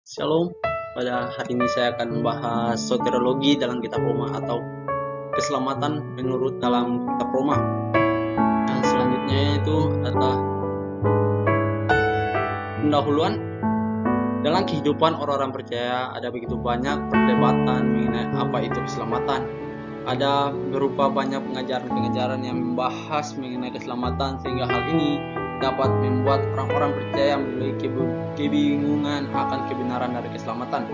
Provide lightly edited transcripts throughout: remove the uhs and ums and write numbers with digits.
Shalom, pada hari ini saya akan membahas soteriologi dalam kitab Roma atau keselamatan menurut dalam kitab Roma. Dan selanjutnya itu adalah pendahuluan. Dalam kehidupan orang-orang percaya ada begitu banyak perdebatan mengenai apa itu keselamatan. Ada berupa banyak pengajaran-pengajaran yang membahas mengenai keselamatan sehingga hal ini dapat membuat orang-orang percaya memiliki kebingungan akan kebenaran dari keselamatan.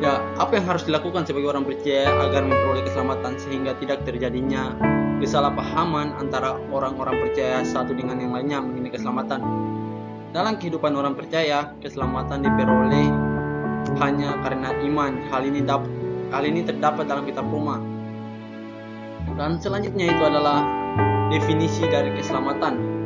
Ya, apa yang harus dilakukan sebagai orang percaya agar memperoleh keselamatan sehingga tidak terjadinya kesalahpahaman antara orang-orang percaya satu dengan yang lainnya mengenai keselamatan. Dalam kehidupan orang percaya, keselamatan diperoleh hanya karena iman. Hal ini terdapat dalam kitab Roma. Dan selanjutnya itu adalah definisi dari keselamatan.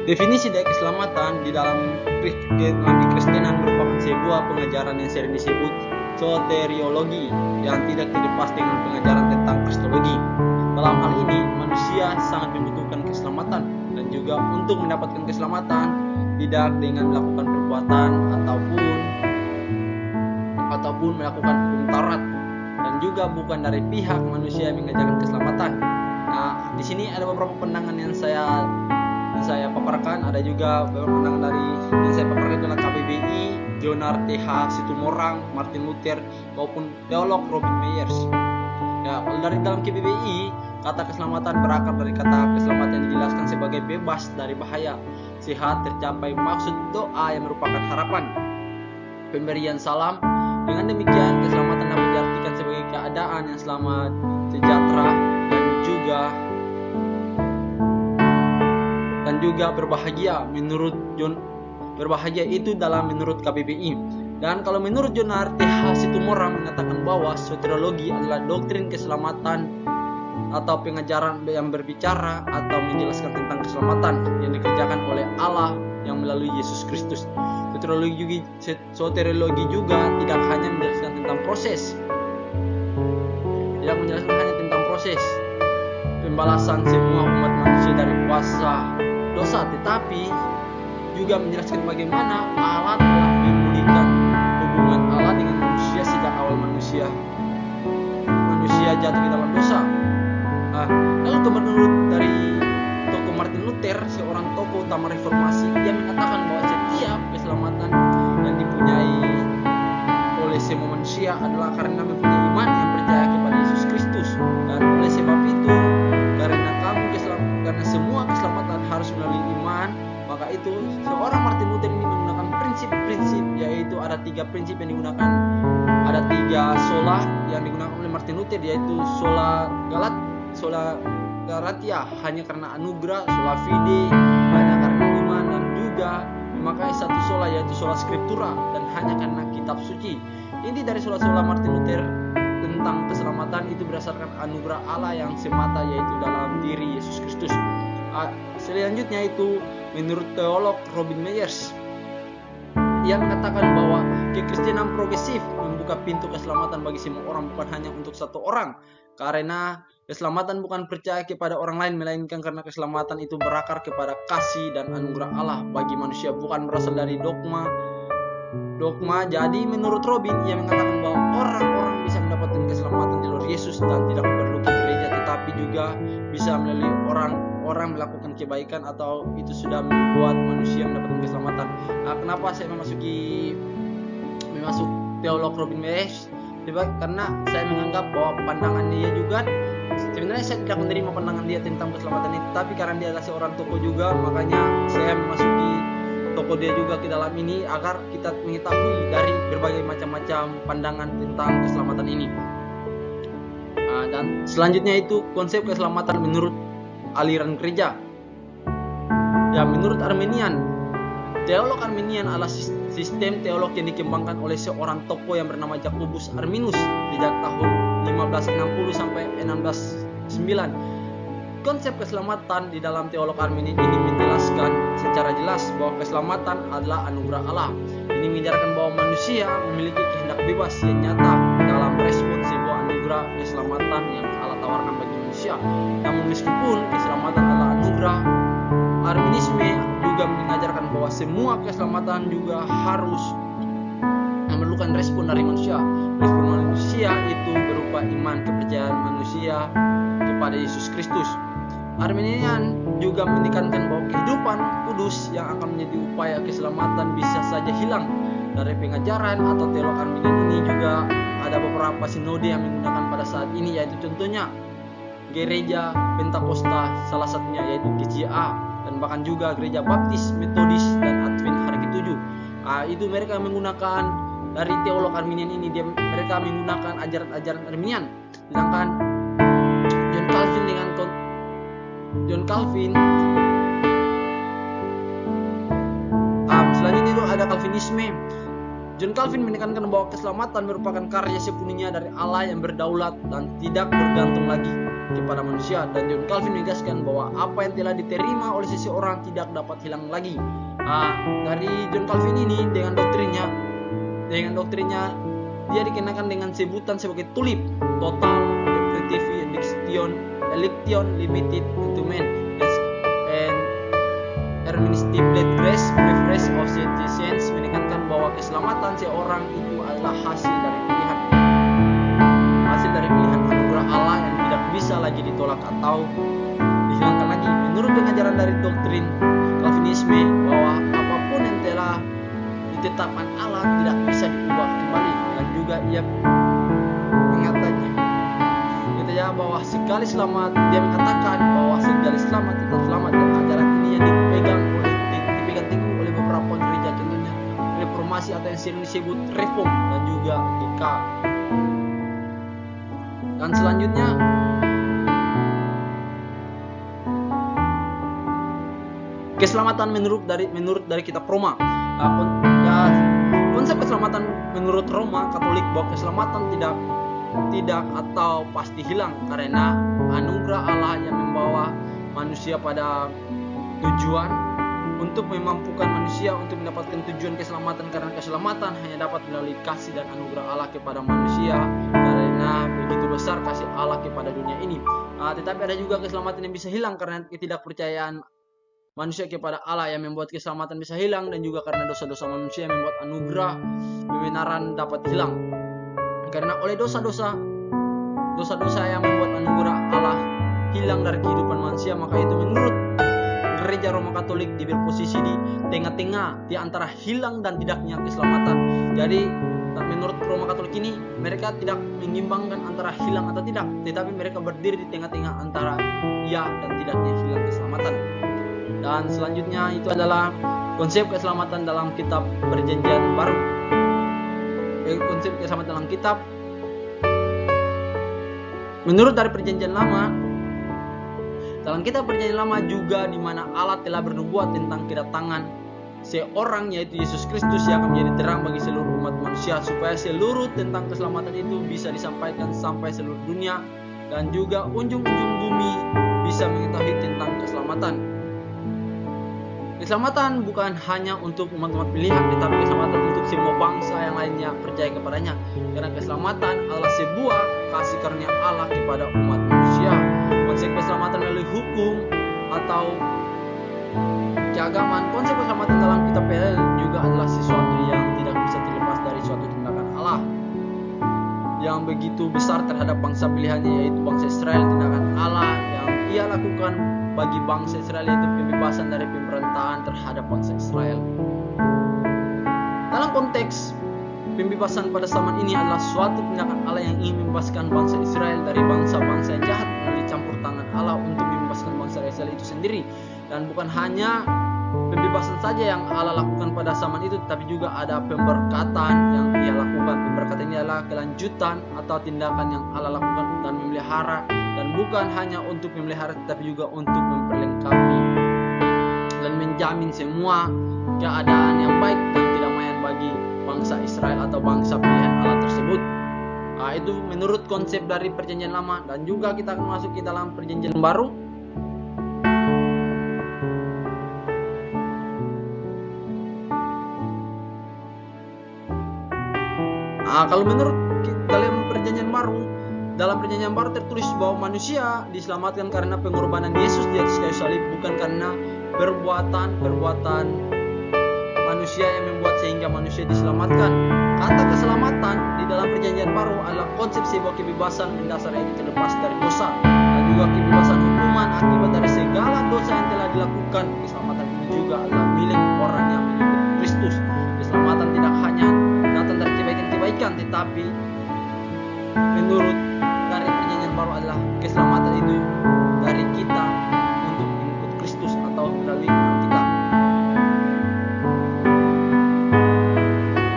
Definisi dari keselamatan di dalam kekristenan merupakan sebuah pengajaran yang sering disebut soteriologi yang tidak terlepas dengan pengajaran tentang kristologi. Dalam hal ini, manusia sangat membutuhkan keselamatan dan juga untuk mendapatkan keselamatan tidak dengan melakukan perbuatan ataupun melakukan hukum Taurat, dan juga bukan dari pihak manusia yang mengajarkan keselamatan. Nah, di sini ada beberapa pandangan yang saya paparkan. Ada juga beberapa pandangan dari yang saya paparkan adalah KBBI, John R. T.H. Situmorang, Martin Luther, maupun teolog Robin Meyers. Ya, kalau dari dalam KBBI, kata keselamatan berakar dari kata keselamatan yang dijelaskan sebagai bebas dari bahaya, sehat, tercapai maksud doa yang merupakan harapan, pemberian salam. Dengan demikian, keselamatan dapat diartikan sebagai keadaan yang selamat, sejahtera, dan juga berbahagia. Berbahagia itu menurut KBBI. Dan kalau menurut John R. T.H. Situmorang mengatakan bahwa soteriologi adalah doktrin keselamatan atau pengajaran yang berbicara atau menjelaskan tentang keselamatan yang dikerjakan oleh Allah yang melalui Yesus Kristus. Soteriologi juga tidak hanya menjelaskan tentang proses, pembalasan semua umat manusia dari kuasa dosa, tetapi juga menjelaskan bagaimana Allah telah memulihkan hubungan Allah dengan manusia sejak awal manusia jatuh ke dalam dosa. Lalu menurut dari tokoh Martin Luther, seorang tokoh utama reformasi, dia mengatakan bahwa setiap keselamatan yang dipunyai oleh semua manusia adalah karena mempunyai iman yang percaya kepada Yesus Kristus. Dan oleh sebab itu, karena semua keselamatan harus melalui iman, maka itu seorang Martin Luther ini menggunakan prinsip-prinsip, yaitu ada 3 prinsip yang digunakan. Ada 3 sola yang digunakan oleh Martin Luther, yaitu sola Galatia hanya karena anugerah, sola fide hanya karena iman, dan juga memakai 1 sola yaitu sola scriptura dan hanya karena kitab suci. Inti dari sola-sola Martin Luther tentang keselamatan itu berdasarkan anugerah Allah yang semata, yaitu dalam diri Yesus Kristus. Selanjutnya itu menurut teolog Robin Meyers, yang mengatakan bahwa kekristenan progresif membuka pintu keselamatan bagi semua orang, bukan hanya untuk satu orang. Karena keselamatan bukan percaya kepada orang lain, melainkan karena keselamatan itu berakar kepada kasih dan anugerah Allah bagi manusia, bukan berasal dari dogma. Jadi menurut Robin, ia mengatakan bahwa orang-orang bisa mendapatkan keselamatan di luar Yesus dan tidak perlu ke gereja, tetapi juga bisa melalui orang melakukan kebaikan, atau itu sudah membuat manusia mendapatkan keselamatan. Kenapa saya masuk teolog Robin Meyers? Karena saya menganggap bahwa pandangan dia juga, sebenarnya saya tidak menerima pandangan dia tentang keselamatan itu, tapi karena dia adalah seorang tokoh juga, makanya saya memasuki tokoh dia juga ke dalam ini agar kita mengetahui dari berbagai macam-macam pandangan tentang keselamatan ini. Dan selanjutnya itu konsep keselamatan menurut aliran gereja. Ya, menurut Arminian, teolog Arminian adalah sistem teolog yang dikembangkan oleh seorang tokoh yang bernama Jacobus Arminius sejak tahun 1560 sampai 1609. Konsep keselamatan di dalam teolog Arminian ini menjelaskan secara jelas bahwa keselamatan adalah anugerah Allah. Ini mengajarkan bahwa manusia memiliki kehendak bebas yang nyata dalam respon sebuah anugerah keselamatan yang Allah manusia. Namun meskipun keselamatan adalah anugerah, Arminisme juga mengajarkan bahwa semua keselamatan juga harus memerlukan respon dari manusia. Respon manusia itu berupa iman kepercayaan manusia kepada Yesus Kristus. Arminian juga menekankan bahwa kehidupan kudus yang akan menjadi upaya keselamatan bisa saja hilang. Dari pengajaran atau teolog Arminian ini juga ada beberapa sinode yang menggunakan pada saat ini, yaitu contohnya Gereja Pentakosta, salah satunya yaitu GCA, dan bahkan juga Gereja Baptis, Metodis, dan Advent Hari ke-7. Itu mereka menggunakan dari teolog Arminian ini, mereka menggunakan ajaran-ajaran Arminian. Sedangkan John Calvin selanjutnya itu ada Calvinisme. John Calvin menekankan bahwa keselamatan merupakan karya sepenuhnya dari Allah yang berdaulat dan tidak bergantung lagi kepada manusia. Dan John Calvin menegaskan bahwa apa yang telah diterima oleh seseorang tidak dapat hilang lagi. Dari John Calvin ini dengan doktrinnya dia dikenakan dengan sebutan sebagai tulip, total election limited to men, and administrative grace preference of citizens, menekankan bahwa keselamatan seorang itu adalah hasil dari pilihan anugerah Allah yang tidak bisa lagi ditolak atau dihilangkan lagi. Menurut pengajaran dari doktrin Calvinisme bahwa apapun yang telah ditetapkan Allah tidak bisa diubah kembali, dan juga ia mengatakan bahwa sekali selamat, dia mengatakan bahwa sekali selamat tetap selamat. Dan ajaran ini yang dipegang teguh oleh beberapa gereja, contohnya Reformasi atau yang sering disebut Reform dan juga GK. Dan selanjutnya keselamatan menurut dari kitab Roma. Konsep keselamatan menurut Roma Katolik bahwa keselamatan tidak atau pasti hilang karena anugerah Allah yang membawa manusia pada tujuan untuk memampukan manusia untuk mendapatkan tujuan keselamatan, karena keselamatan hanya dapat melalui kasih dan anugerah Allah kepada manusia karena begitu besar kasih Allah kepada dunia ini. Tetapi ada juga keselamatan yang bisa hilang karena ketidakpercayaan manusia kepada Allah yang membuat keselamatan bisa hilang, dan juga karena dosa-dosa manusia yang membuat anugerah kebenaran dapat hilang. Karena oleh dosa-dosa yang membuat anugerah Allah hilang dari kehidupan manusia, maka itu menurut Gereja Roma Katolik berposisi di tengah-tengah di antara hilang dan tidaknya keselamatan. Jadi menurut Roma Katolik ini, mereka tidak mengimbangkan antara hilang atau tidak, tetapi mereka berdiri di tengah-tengah antara ya dan tidaknya hilang keselamatan. Dan selanjutnya itu adalah konsep keselamatan dalam kitab Perjanjian Baru. Konsep keselamatan dalam kitab menurut dari Perjanjian Lama, dalam kitab Perjanjian Lama juga di mana Allah telah bernubuat tentang kedatangan seorang, yaitu Yesus Kristus, yang akan menjadi terang bagi seluruh umat manusia, supaya seluruh tentang keselamatan itu bisa disampaikan sampai seluruh dunia, dan juga ujung-ujung bumi bisa mengetahui tentang keselamatan. Keselamatan bukan hanya untuk umat-umat pilihan, tetapi keselamatan untuk semua bangsa yang lainnya percaya kepadanya. Karena keselamatan adalah sebuah kasih karunia Allah kepada umat manusia. Konsep keselamatan melalui hukum atau keagamaan, konsep keselamatan dalam kitab PL juga adalah sesuatu yang tidak bisa terlepas dari suatu tindakan Allah yang begitu besar terhadap bangsa pilihannya, yaitu bangsa Israel. Tindakan Allah yang ia lakukan bagi bangsa Israel itu pembebasan dari pemberontakan terhadap bangsa Israel. Dalam konteks pembebasan pada zaman ini adalah suatu tindakan Allah yang ingin membebaskan bangsa Israel dari bangsa-bangsa yang jahat melalui campur tangan Allah untuk membebaskan bangsa Israel itu sendiri. Dan bukan hanya pembebasan saja yang Allah lakukan pada zaman itu, tapi juga ada pemberkatan yang Dia lakukan. Pemberkatan ini adalah kelanjutan atau tindakan yang Allah lakukan dan memelihara, dan bukan hanya untuk memelihara tetapi juga untuk memperlengkapi dan menjamin semua keadaan yang baik dan kedamaian bagi bangsa Israel atau bangsa pilihan Allah tersebut. Itu menurut konsep dari Perjanjian Lama, dan juga kita akan masuk ke dalam Perjanjian Baru. Kalau menurut dalam Perjanjian Baru, dalam perjanjian baru tertulis bahwa manusia diselamatkan karena pengorbanan Yesus di atas kayu salib, bukan karena perbuatan manusia yang membuat sehingga manusia diselamatkan. Kata keselamatan di dalam perjanjian baru adalah konsep sebuah kebebasan mendasar yang terlepas dari dosa, dan juga kebebasan hukuman akibat dari segala dosa yang telah dilakukan. Keselamatan ini juga adalah milik orang yang mengikut Kristus. Keselamatan tidak hanya datang dari kebaikan-kebaikan, tetapi menurut dari perjanjian baru adalah keselamatan itu dari kita untuk mengikut Kristus atau melalui iman kita.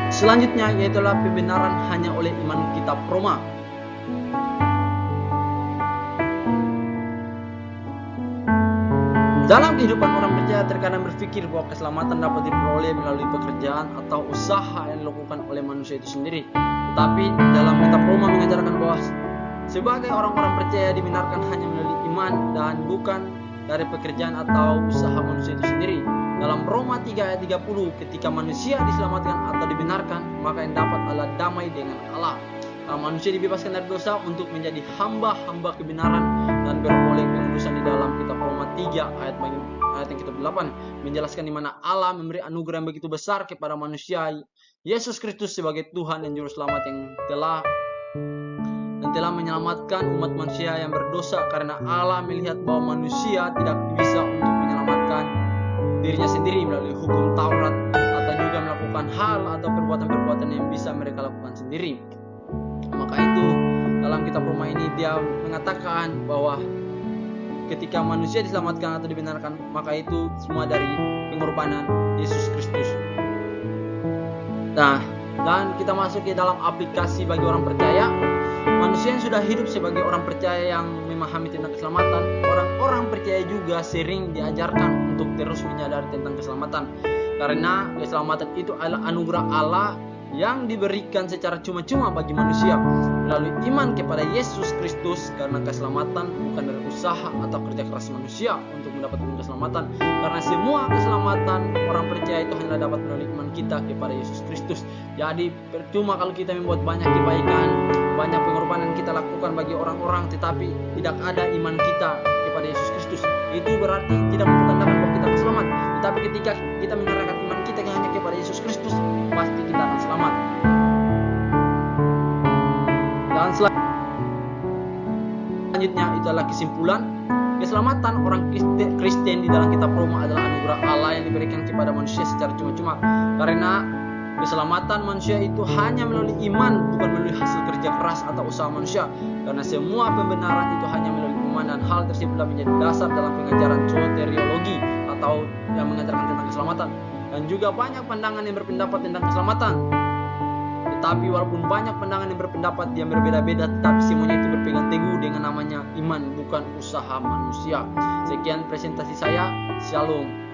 Selanjutnya yaitu pembenaran hanya oleh iman kitab Roma. Dalam kehidupan orang percaya terkadang berpikir bahwa keselamatan dapat diperoleh melalui pekerjaan atau usaha yang dilakukan oleh manusia itu sendiri. Tetapi dalam kitab Roma mengajarkan bahwa sebagai orang-orang percaya dibenarkan hanya melalui iman dan bukan dari pekerjaan atau usaha manusia itu sendiri. Dalam Roma 3 ayat 30, ketika manusia diselamatkan atau dibenarkan, maka yang dapat adalah damai dengan Allah. Manusia dibebaskan dari dosa untuk menjadi hamba-hamba kebenaran dan beroleh pengudusan. Di dalam kitab Roma 3 ayat yang ke-8 menjelaskan di mana Allah memberi anugerah yang begitu besar kepada manusia, Yesus Kristus sebagai Tuhan dan Juru Selamat yang telah menyelamatkan umat manusia yang berdosa, karena Allah melihat bahwa manusia tidak bisa untuk menyelamatkan dirinya sendiri melalui hukum Taurat atau juga melakukan hal atau perbuatan-perbuatan yang bisa mereka lakukan sendiri. Maka itu dalam kitab Roma ini dia mengatakan bahwa ketika manusia diselamatkan atau dibenarkan, maka itu semua dari pengorbanan Yesus Kristus. Nah, dan kita masuk ke dalam aplikasi bagi orang percaya. Manusia yang sudah hidup sebagai orang percaya yang memahami tentang keselamatan, orang-orang percaya juga sering diajarkan untuk terus menyadari tentang keselamatan. Karena keselamatan itu adalah anugerah Allah yang diberikan secara cuma-cuma bagi manusia melalui iman kepada Yesus Kristus. Karena keselamatan bukan dari usaha atau kerja keras manusia untuk mendapatkan keselamatan, karena semua keselamatan orang percaya itu hanya dapat melalui iman kita kepada Yesus Kristus. Jadi percuma kalau kita membuat banyak kebaikan, banyak pengorbanan kita lakukan bagi orang-orang, tetapi tidak ada iman kita kepada Yesus Kristus. Itu berarti tidak mempertandakan bahwa kita akan selamat. Tetapi ketika kita menyerahkan iman kita hanya kepada Yesus Kristus, pasti kita akan selamat. Dan selanjutnya itu adalah kesimpulan. Keselamatan orang Kristen di dalam kitab Roma adalah anugerah Allah yang diberikan kepada manusia secara cuma-cuma. Karena keselamatan manusia itu hanya melalui iman, bukan melalui hasil kerja keras atau usaha manusia. Karena semua pembenaran itu hanya melalui iman, dan hal tersebut menjadi dasar dalam pengajaran soteriologi atau yang mengajarkan tentang keselamatan. Dan juga banyak pandangan yang berpendapat tentang keselamatan. Tetapi walaupun banyak pandangan yang berpendapat yang berbeda-beda, tetapi semuanya itu berpegang teguh dengan namanya iman, bukan usaha manusia. Sekian presentasi saya. Shalom.